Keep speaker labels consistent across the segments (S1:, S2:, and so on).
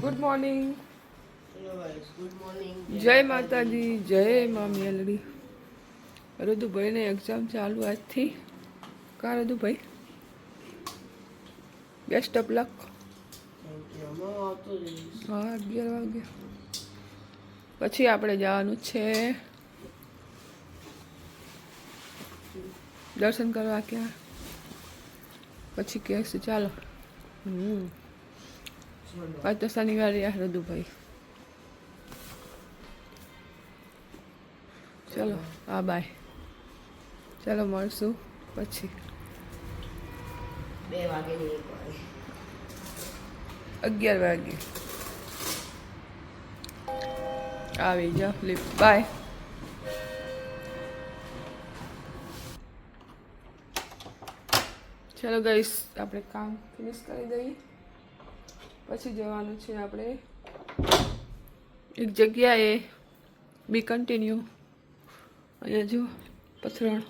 S1: Good morning.
S2: Good morning.
S1: જય માતાજી, જય મા મેલડી. રુદુભાઈને એક્ઝામ ચાલુ આજથી. કા રુદુભાઈ, બેસ્ટ ઓફ લક. હા, 11 વાગે પછી આપણે જવાનું છે દર્શન કરવા. ક્યાં પછી કહેશું ચાલો. આજ તો શનિવારે યાર રુદુભાઈ. ચલો હા બાય. ચલો મળશું પછી
S2: 2 વાગે ને 1 વાગે
S1: 11 વાગે આવી જાઓ. Lift by. ચલો ગાઈસ, આપણે કામ ફિનિશ કરી દઈએ. પછી જવાનું છે આપણે એક જગ્યાએ. બી કન્ટિન્યુ. અહીંયા જો પથરણ.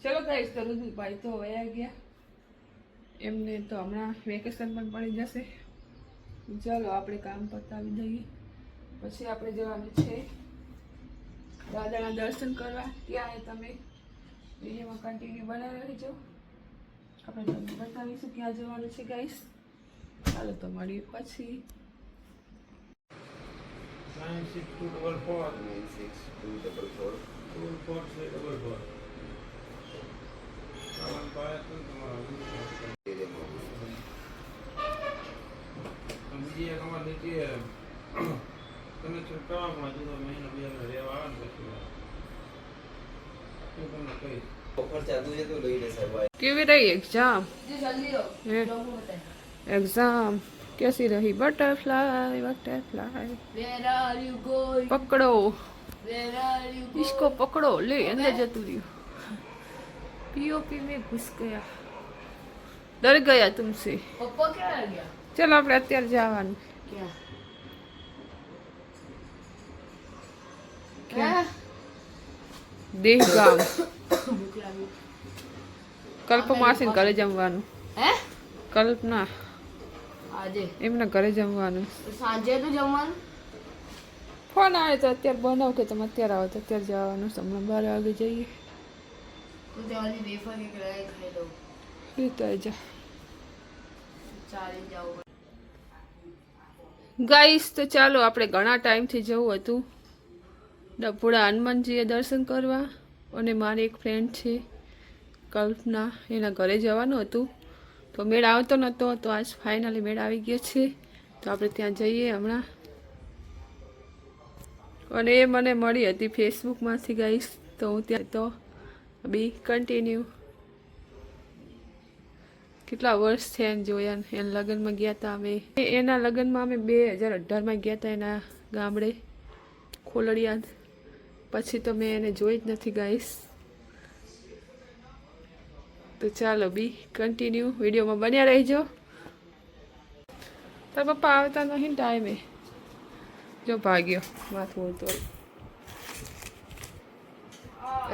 S1: ચલો ગાઈસ, તો રુદુભાઈ તો વયા ગયા. એમને તો હમણાં વેકેશન પણ પડી જશે. ચાલો આપણે કામ પતાવી દઈએ. પછી આપણે જવાનું છે દાદાના દર્શન કરવા. ત્યાં તમે વિડીયોમાં કન્ટિન્યુ બનાવી રહેજો. આપણે તમને બતાવીશું ક્યાં જવાનું છે ગાઈસ. ચાલો તો મળીએ પછી.
S3: 96244
S1: કેવી રહી એક્ઝામ? एग्जाम कैसी रही? Butterfly butterfly.
S2: Where are you going?
S1: पकड़ो
S2: Where are you going?
S1: इसको पकड़ो. ले अंदर जतू रही. पीओपी में घुस गया. डर गया तुमसे.
S2: પપ્પા ક્યાં ગયા?
S1: चलो આપણે અત્યારે જવાનું.
S2: ક્યાં?
S1: ક્યાં? દેહગામ.
S2: ભૂખ લાગી.
S1: કલ્પમાસીને ઘરે જમવાનું.
S2: હે?
S1: કલ્પના
S2: આજે
S1: એમના ઘરે જમવાનું.
S2: સાંજે તો જમવાનું.
S1: ફોન આવે તો અત્યારે બનાવ કે તમે અત્યારે આવો તો અત્યારે જવાનું. હમણાં 12 વાગે જઈએ.
S2: હું ત્યાંથી વેફર કે ગ્રાય ખાઈ લઉં.
S1: એ તો જા
S2: ચાલી જાઉં.
S1: ગાઈસ, તો ચાલો આપણે ઘણા ટાઈમથી જવું હતું ડભોડા હનુમાનજીએ દર્શન કરવા. અને મારી એક ફ્રેન્ડ છે કલ્પના, એના ઘરે જવાનું હતું. તો મેળ આવતો નહોતો, તો આજ ફાઇનલી મેળ આવી ગયો છે. તો આપણે ત્યાં જઈએ હમણાં. અને એ મને મળી હતી ફેસબુકમાંથી ગાઈસ. તો હું ત્યાં તો બી કન્ટિન્યુ કેટલા વર્ષ છે એને જોયા. એના લગ્નમાં ગયા હતા અમે. એના લગ્નમાં અમે 2018માં ગયા હતા એના ગામડે ખોલડિયાદ. પછી તો મેં એને જોઈ જ નથી ગાઈસ. તો ચાલો બી કન્ટિન્યુ વિડીયોમાં બન્યા રહેજો. તાર પપ્પા આવતા નહીં ટાઈમે. જો ભાગ્યો માથું તો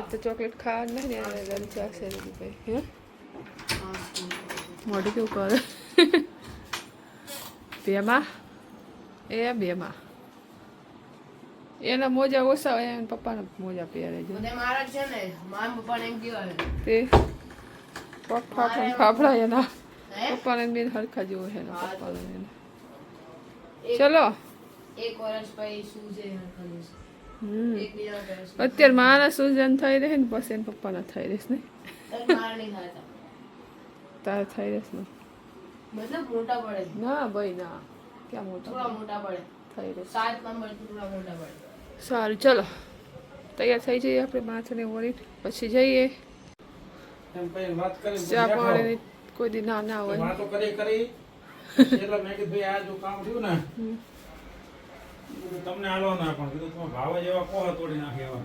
S1: તો ચોકલેટ ખાવા નહીં ને ચાલશે ભાઈ. હે મોઢું કેવું કરે. બેમાં બેમાં એના મોજા ઓછા હોય. એના પપ્પાના મોજા પહેરે છે
S2: મારા છે ને મારા પપ્પાને એમ કહેવાય
S1: તે પપ્પા પણ ફાફડા એના પપ્પાને બેન હરખા જેવો છે એના પપ્પાને. ચલો
S2: 1 વર્ષ પછી શું છે હરખાનું. એકબીજા વર્ષ
S1: અત્યારે મારા સૂજન થઈ રહે ને પછી એના પપ્પાના થઈ રહેશે ને.
S2: મારા નહીં ખાતા.
S1: તારે થઈ રહેશે ને.
S2: મતલબ મોટા પડે.
S1: ના ભાઈ ના, ક્યાં મોટા
S2: થોડા મોટા પડે.
S1: થઈ રહેશે.
S2: 7 નંબર થોડા મોટા પડે.
S1: સારું ચલો તૈયાર થઈ જઈએ આપણે. માથાને ઓળી પછી જઈએ. ચા પાણી કોઈ દી ના ના હોય.
S3: વાતો કરી એટલે મેં કીધું ભાઈ આ જો કામ થયું ને તમને હાલો ના, પણ કીધું તમે ભાવ જેવા કહો તોડી નાખે એવા.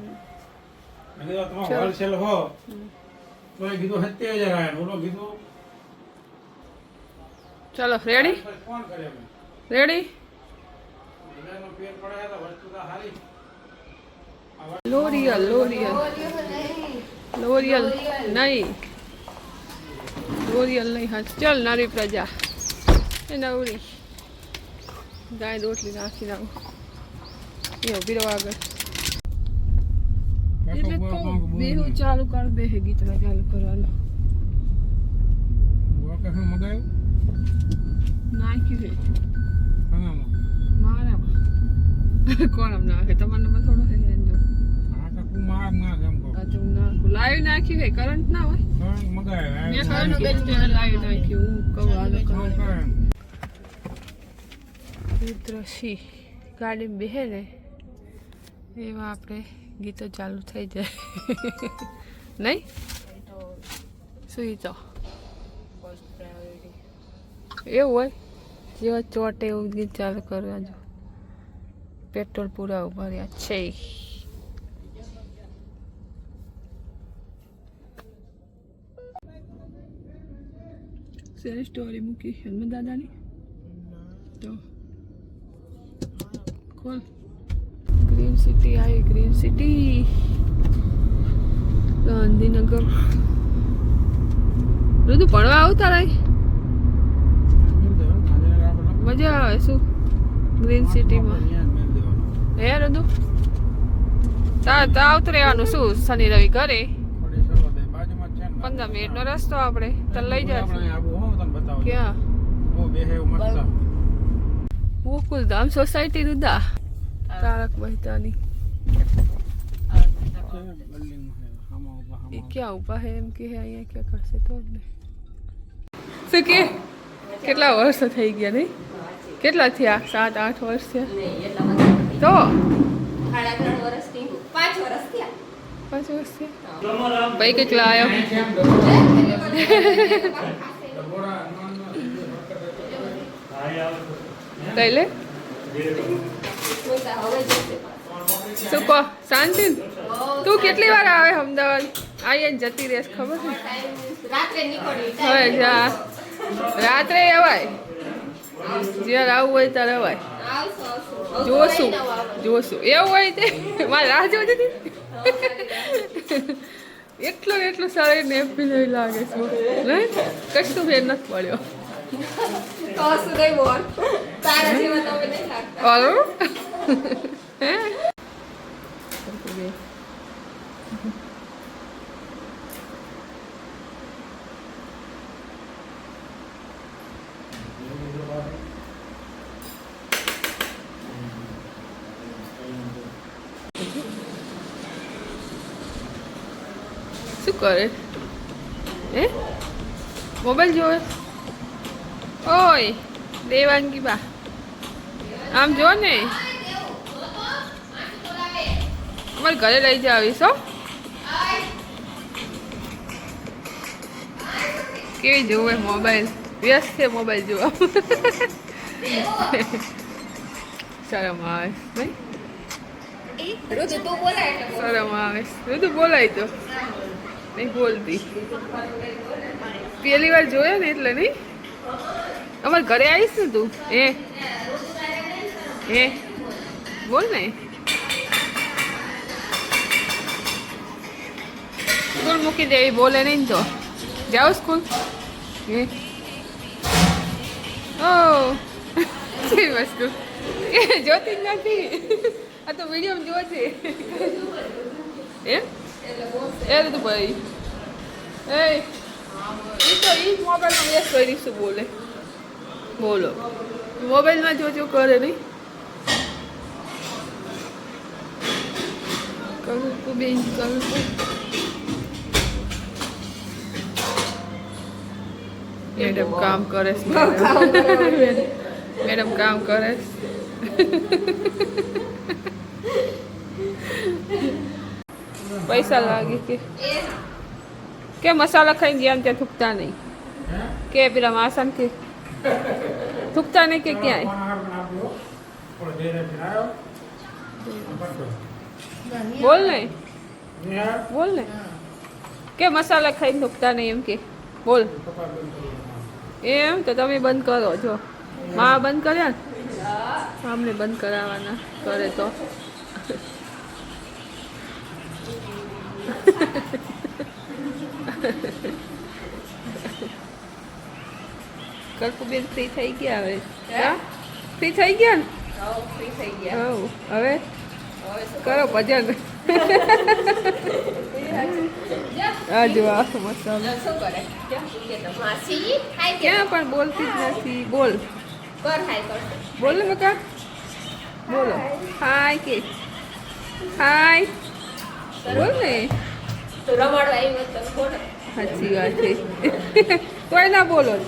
S3: મેં કીધું તમે હોલસેલ હો તો એ કીધું 70,000 આવ્યા. ઓલો કીધું
S1: ચલો રેડી
S3: ફોન કરે અમે
S1: રેડી.
S3: બજારનો પેર પડે તો વસ્તુ તો સારી.
S1: લોરિયલ લોરિયલ લોરિયલ નહીં, લોરિયલ નહીં. હા ચલ નારી પ્રજા એ નવરી ગાય રોટલી નાખી નાખું એ ઉભી રહો આગળ એટલે તો બેહુ ચાલુ કર દે હે ગીત ચાલુ કરવાનું
S3: મગાયું
S1: નાખ્યું છે
S3: ખાનામાં
S1: મારામાં કોણ આમ નાખે તમારા નંબર થોડો છે એનો
S3: આ તો કુ માર ના એમ કહો
S1: આ તો નાખું લાઈવ નાખ્યું છે કરંટ ના હોય
S3: કરંટ મગાયો
S1: મેં કરંટ બેન લાઈવ નાખ્યું હું કહું હાલો રુદ્રશી ગાડીમાં બેહે ને એમાં આપણે ગીતો ચાલુ થઈ જાય નહીં સુઈ તો એવું હોય જેવા ચોટે એવું ગીત ચાલુ કરવા જો પેટ્રોલ પૂરા ભર્યા છે શેની સ્ટોરી મૂકી હનુમાન દાદાની તો ખોલ ગ્રીન સિટી આવી ગ્રીન સિટી ગાંધીનગર રુદુ ભણવા આવતા રહી મજા આવે શું ગ્રીન સિટીમાં હે રુદુ તા આવતું રહેવાનું શું શનિ રવિ ઘરે 15 મિનિટનો રસ્તો આપણે તને લઈ જશે ક્યાં ગોકુલધામ સોસાયટી રુદા તારક મહેતાની ક્યાં ઊભા હે એમ કે અહીંયા ક્યાં કરશે તો જ ને શું કે કેટલા વર્ષો થઈ ગયા નહીં કેટલા થયા 7-8 વર્ષ થયા તો
S2: 5 વર્ષ થયા
S1: 5 વર્ષ થયા ભાઈ કેટલા આવ્યો લઈ લે શું કહો શાંતિ તું કેટલી વાર આવે અમદાવાદ આવીને જતી રહેશ ખબર છે હવે જા રાત્રે અવાય જ્યારે આવવું હોય ત્યારે અવાય જોશું એવું હોય તે મારે રાહ જોતી હતી એટલું સારું ને બી નહીં લાગે છે નહીં કશું ફેર નથી પડ્યો શું કરે હે મોબાઈલ જોવે ઓય દેવાંગી બા આમ જો ને અમારે ઘરે લઈ જાવીશ હો કેવી જોવે મોબાઈલ વ્યસ્ત છે મોબાઈલ જોવા શરમ આવે નહીં શરમ આવે રુદુ બોલાય તો નહીં બોલતી પહેલી વાર જોયો ને એટલે નહીં અમારે ઘરે આવીશ ને તું હે બોલ ને સ્કૂલ મૂકી દેવી બોલે નહીં તો જાઓ સ્કૂલ હે ઓ કેવી વસ્તુ જોતી જ નથી આ તો વિડીયો જોશે એ તું ભાઈ એ તો એ જ મોબાઈલમાં વ્યસ્ત કરીશું બોલે બોલો મોબાઈલમાં જોજો કરે નહીં કલ્પુ બેન કલ્પુ મેડમ કામ કરે મેડમ કામ કરે પૈસા લાગે કે મસાલા ખાઈને ગયા ત્યાં થૂકતા નહીં કે પેલા માસન કે થૂકતા નહીં કે ક્યાંય બોલ ને કે મસાલા ખાઈને થૂકતા નહીં એમ કે બોલ એમ તો તમે બંધ કરો જો માં બંધ કર્યા ને અમને બંધ કરાવવાના કરે તો કલ્પુબેન ફ્રી થઈ ગયા હવે ફ્રી થઈ ગયા ને
S2: હાઉ ફ્રી થઈ ગયા
S1: હવ હવે
S2: હવે શું
S1: કરો ભજન આ જો આ મસાલો
S2: શું કરે કેમ કે તો માસી હાય કે
S1: ક્યાં પણ બોલતી જ નથી બોલ
S2: કર હાય કર
S1: બોલ ને બકા બોલો હાય કે હાય બોલ ને
S2: તો રમાડવા આવી તો કોણ
S1: સાચી વાત છે તોય ના બોલો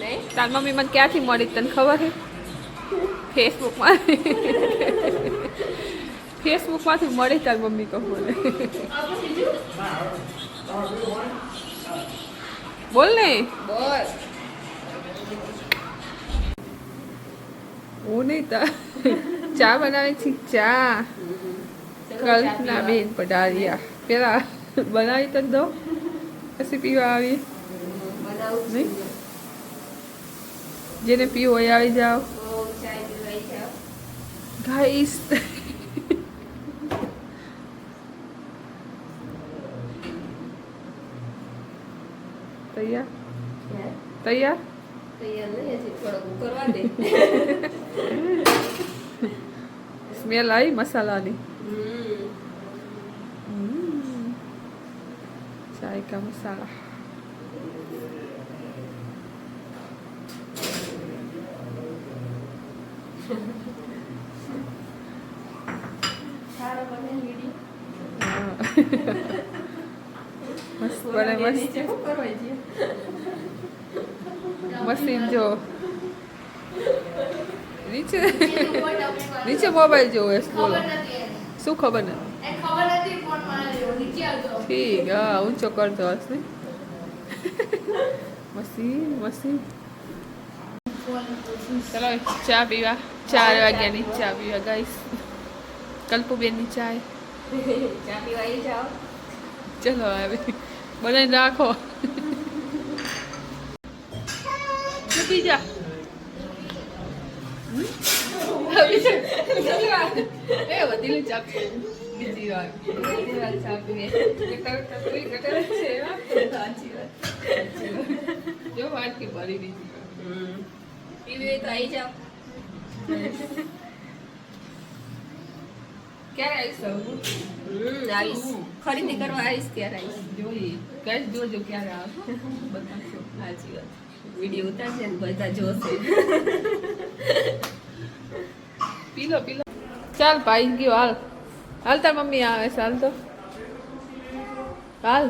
S2: નહીં
S1: તાર મમ્મી મને ક્યાંથી મળી તને ખબર છે ફેસબુકમાં ફેસબુકમાંથી મળી તાર મમ્મી કહો બોલે બોલ ને
S2: બોલ
S1: હું નહીં તા ચા બનાવે છે ચા કલ્પના બેન પડારિયા પેલા બનાવી તો દો પછી પીવા આવી
S2: બનાવું
S1: નહીં જેને પીવો હોય આવી જાઓ
S2: તો ચાય પીવાઈ જાવ
S1: ગાઈસ તૈયાર તૈયાર
S2: તૈયાર નહીં હજી થોડુંક કરવા દે
S1: સ્મેલ આવી મસાલાની ચાય કા મસાલા
S2: સારો બને વીડી
S1: મસ્ત બને મસ્ત
S2: નીચે શું કરવા જઈએ
S1: મશીન જો નીચે નીચે મોબાઈલ જોવે બોલો શું ખબર નથી ઠીક હા ઊંચો કરતો હશે મશીન મશીન ચલો ચા પીવા 4 વાગ્યાની ચા પીવા ગાઈસ કલ્પુબેનની ચાય
S2: ચા પીવાઈ જાવ
S1: ચલો હવે બનાવીને રાખો પીજા એ વધી ચા બીજી વાર ચા પીવે જો વાટકી ભરી દીધી
S2: પીવી તો આવી જાવ
S1: ક્યારે આવીશ
S2: આવીશ ખરીદી કરવા આવીશ ત્યારે આવીશ
S1: જોઈએ કઈ જોજો ક્યારે આવે બતાવશો
S2: સાચી વાત વિડીયો ઉતારશે ને બધા જોશે
S1: પીલો પીલો ચાલ ભાઈ ગયો હાલ હાલ તાર મમ્મી આવે છે હાલ તો હાલ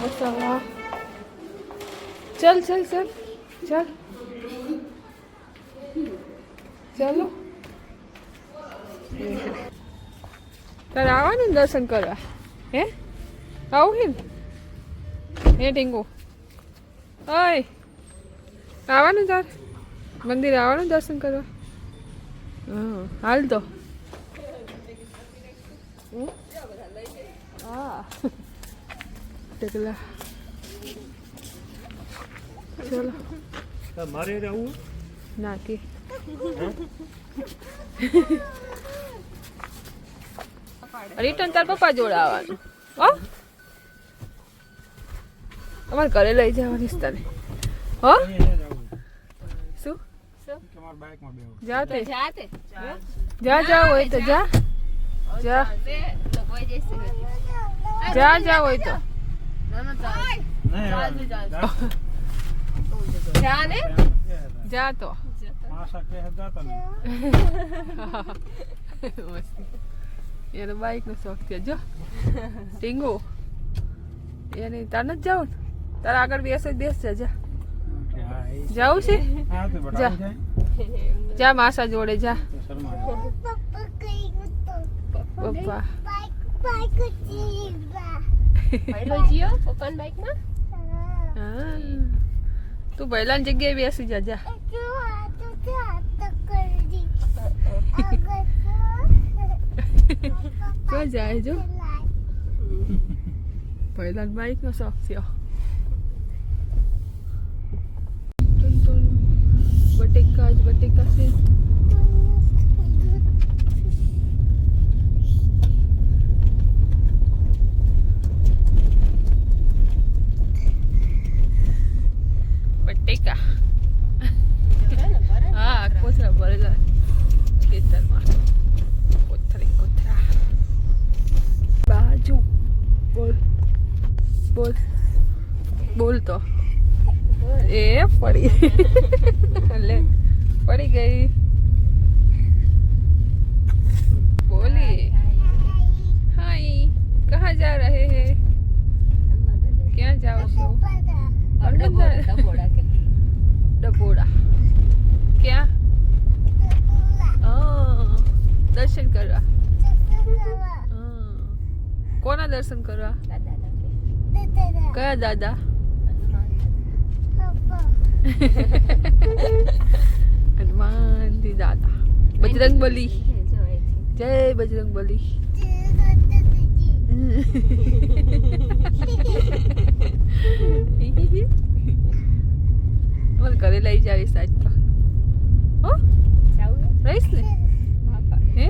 S1: મસાલા ચલ ચલ ચલ ચલ ચાલો તારે આવવાનું ને દર્શન કરવા હે આવું હે ને હે ટીંગુ ઓય આવવાનું તાર મંદિર આવવાનું દર્શન કરવા હા હાલ તો હા ટેકલા ચલો
S3: મારે આવું
S1: ના કે રિટર્ન તાર પપ્પા જોડે આવવાનું હો અમારે ઘરે લઈ જવાની છે તને હો શું જા તે
S2: જાતે
S1: જા જા હોય તો જા જા જા જા હોય તો
S2: જા ને
S1: જા તો એને બાઈક નો શોખ છે જો ટીંગુ એને તાર નથી જાવ ને તારા આગળ બેસે બેસ જા જાવું છે જા જા માસા જોડે જા પપ્પા
S2: પહેલો જીઓ પપ્પાની બાઈકમાં
S1: હા તું પહેલાની જગ્યાએ બેસી જા જા ક્યાં જાય જો પહેલા બાઈક નો શોખ છે બટેકા જ બટેકા છે કોથરા ભરેલા ખેતરમાં. કોથરા બાજુ. બોલ તો. એ પડી લે પડી ગઈ. बोलिए हाय कहाँ जा रहे हैं क्या जाओ सो डबोड़ा क्या दर्शन करवा कोना दर्शन करवा कया दादा हनुमान जी दादा बजरंग बली जय बजरंग बली મને ઘરે લઈ જાવીશ આજ તો હો રહીશ ને હે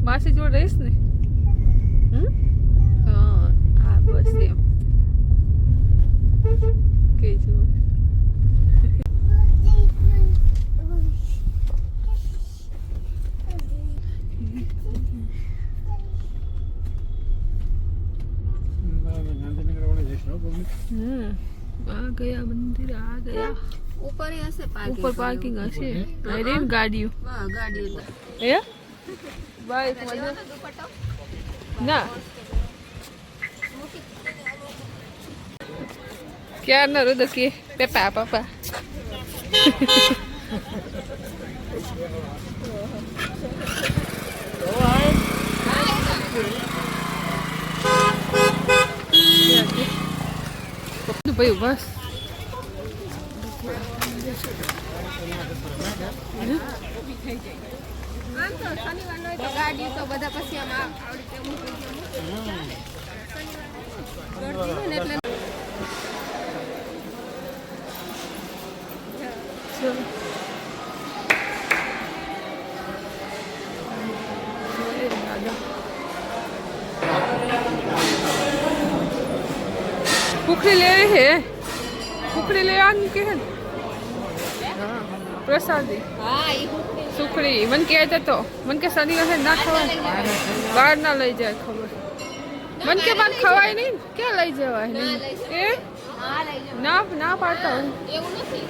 S1: માસી જોડે રહીશ ને હા બસ એમ કે જોડે आ गया मंदिर आ गया
S2: ऊपर ही हसे पार्किंग
S1: ऊपर पार्किंग हશે અરે ગાડીઓ
S2: હા ગાડીઓ
S1: હે બાઈક ના ક્યાં ના રોદ કે પપ્પા પપ્પા ભાઈ બસ
S2: ગાડી તો બધા પછી આમ એટલે
S1: कुकड़ी ले रहे हैं कुकड़ी ले आनी के है प्रसादी
S2: હા ઈ
S1: सुखड़ी मन कहते तो मन के शनि है ना खवाय बाहर ना लई जाए खबर मन के बाद खवाय नहीं क्या लई जावा है ए
S2: હા લઈ જાઓ
S1: ना ना पाता हूँ
S2: એવું નથી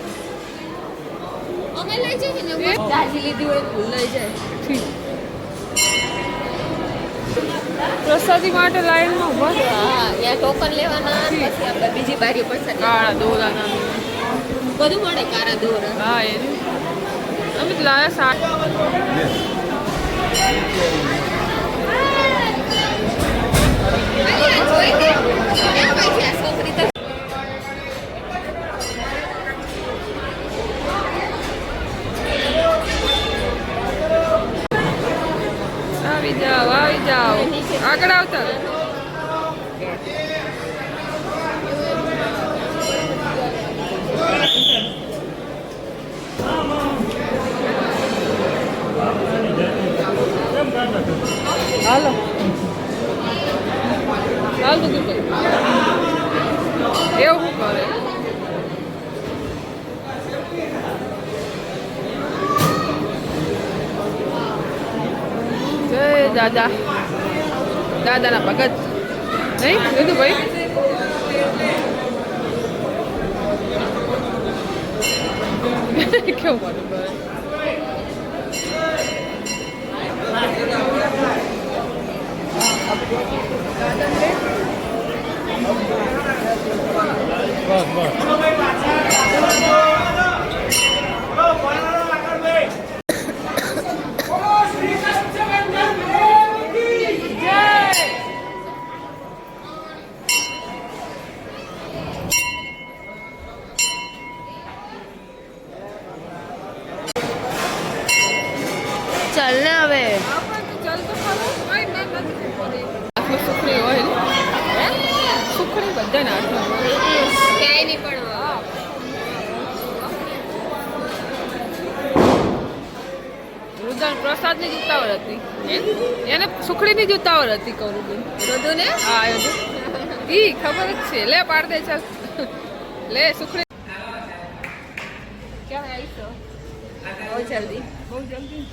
S2: અમે લઈ જઈએ ને દાદી લીધી હોય ભૂલ લઈ જાય
S1: ठीक प्रसादी માટે લાઈન માં ઉભા
S2: હા ત્યાં ટોકન લેવાના પછી આપણે બીજી બારી પર
S1: કાળા દોરાના
S2: બધું મળે કારા દોરા
S1: હા એ અમે તો લાયા 60
S2: છોકરી તો
S1: આવી જાઓ આગળ આવતા હાલો હાલ તો એવું કરે જય દાદા દાદાના ભગત નહીં લીધું ભાઈ કેવું બધું કરે
S2: ચાલ ને હવે
S1: સુખડી હોય સુખડી બધા નાખવા
S2: ક્યાંય નહીં પણ
S1: રુદન પ્રસાદ ની જુતાવર હતી એને સુખડી ની જુતાવર હતી કહું
S2: બધું ને
S1: હા ઈ ખબર જ છે લે પાડ દે ચાલ લે સુખડી ક્યાં આવી તો
S2: બહુ જલ્દી
S1: બહુ જલ્દી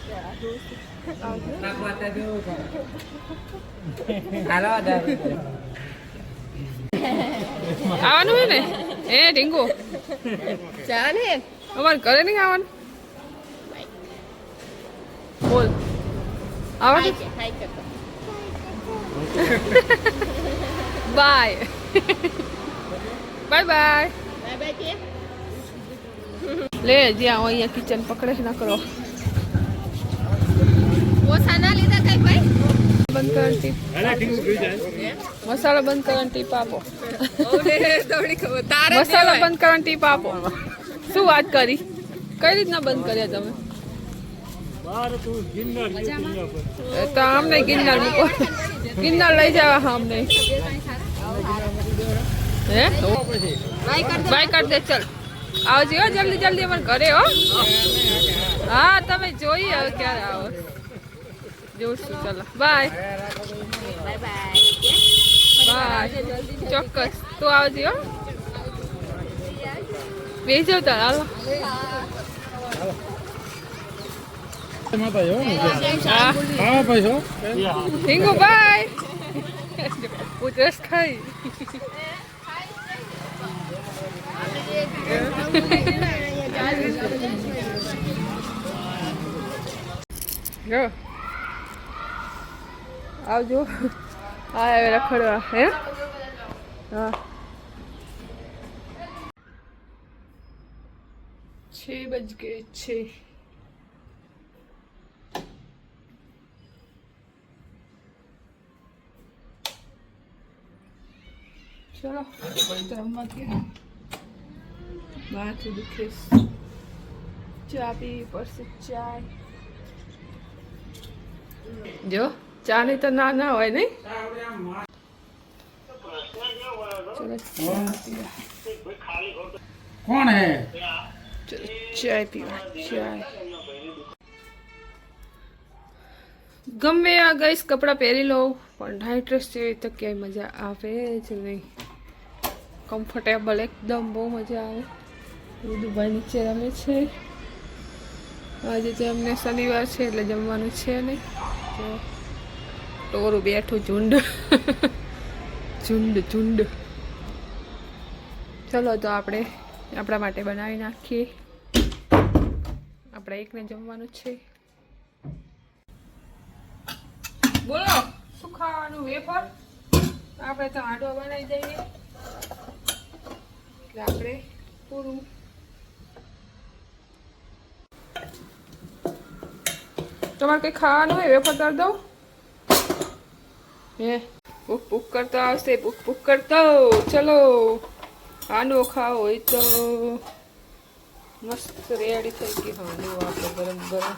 S1: આવવાનું હોય ને એ ઢીંગુ
S2: ચાલે
S1: અમારે ઘરે નહીં આવવાનું બોલ આવવાનું
S2: હાય કરતો
S1: bye bye bye
S2: bye bye કે
S1: લે જ્યાં અહીંયા કિચન પકડે છે ના કરો
S2: ઓછા ના લીધા કઈ ભાઈ
S1: બંધ કરવાની ટીપ મસાલો બંધ કરવાની ટીપ આપો મસાલો બંધ કરવાની ટીપ આપો શું વાત કરી કઈ રીતના બંધ કર્યા તમે તો અમને ગિરનાર મૂકો ગિરનાર લઈ જવા હા અમને હે બાય કર દે ચલ આવજો હો જલ્દી જલ્દી અમારે ઘરે હો હા તમે જોઈએ હવે ક્યારે આવો જોઈશું ચાલો બાય
S2: બાય બાય
S1: બાય ચોક્કસ તું આવજે હો બેસજો તાર હાલો હા ઠીંગુ બાય ઉતરસ ખાઈ જો આવજો હા હવે રખડવા હે હા 6 बज गए 6 चलो रमवा ગયા માથું દુખે ચા પી પડશે ચા જો ચા ની તો ના ના હોય નહીં ચલો
S3: કોણ હે
S1: ચાય પીવા ચાય ગમે આ ગઈશ કપડાં પહેરી લો પણ નાઇટ ડ્રેસ જેવી તો ક્યાંય મજા આવે જ નહીં કમ્ફર્ટેબલ એકદમ બહુ મજા આવે રુદુભાઈ નીચે રમે છે આજે તો અમને શનિવાર છે એટલે જમવાનું છે નહીં તો ટોરું બેઠું ઝુંડ ઝુંડ ઝુંડ ચલો તો આપણે આપણા માટે બનાવી નાખીએ આપણે એકને જમવાનું છે બોલો શું ખાવાનું વેફર આપણે તો આડો બનાવી દઈએ એટલે આપણે પૂરું તમારે કંઈ ખાવાનું હોય વેફર તર દઉં હે ભૂખ ભૂખ કરતો આવશે ભૂખ ભૂખ કરતો ચલો હાંડવો ખાવો હોય તો મસ્ત રેડી થઈ ગઈ હાંડવો આપણે ગરમ ગરમ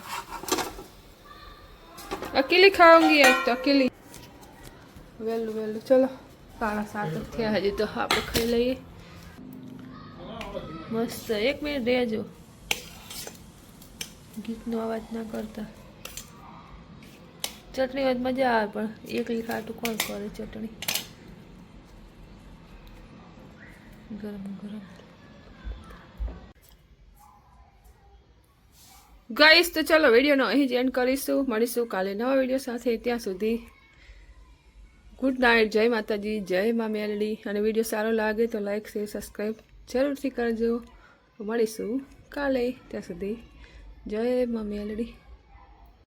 S1: अकेली खाऊंगी एक तो अकेली वेलू वेलू चलो 7:30 થયા હજી તો આપણે ખાઈ લઈએ મસ્ત 1 મિનિટ રહેજો ગીતનો અવાજ ના કરતા ચટણી હોય મજા આવે પણ એકલી ખાટું કોણ કરે ચટણી ગરમ ગરમ ગાઈસ તો ચલો વિડીયોનો અહીં જ એન્ડ કરીશું મળીશું કાલે નવા વિડીયો સાથે ત્યાં સુધી ગુડ નાઇટ જય માતાજી જય મા મેલડી અને વિડીયો સારો લાગે તો લાઈક શેર સબસ્ક્રાઈબ જરૂરથી કરજો મળીશું કાલે ત્યાં સુધી જય મા મેલડી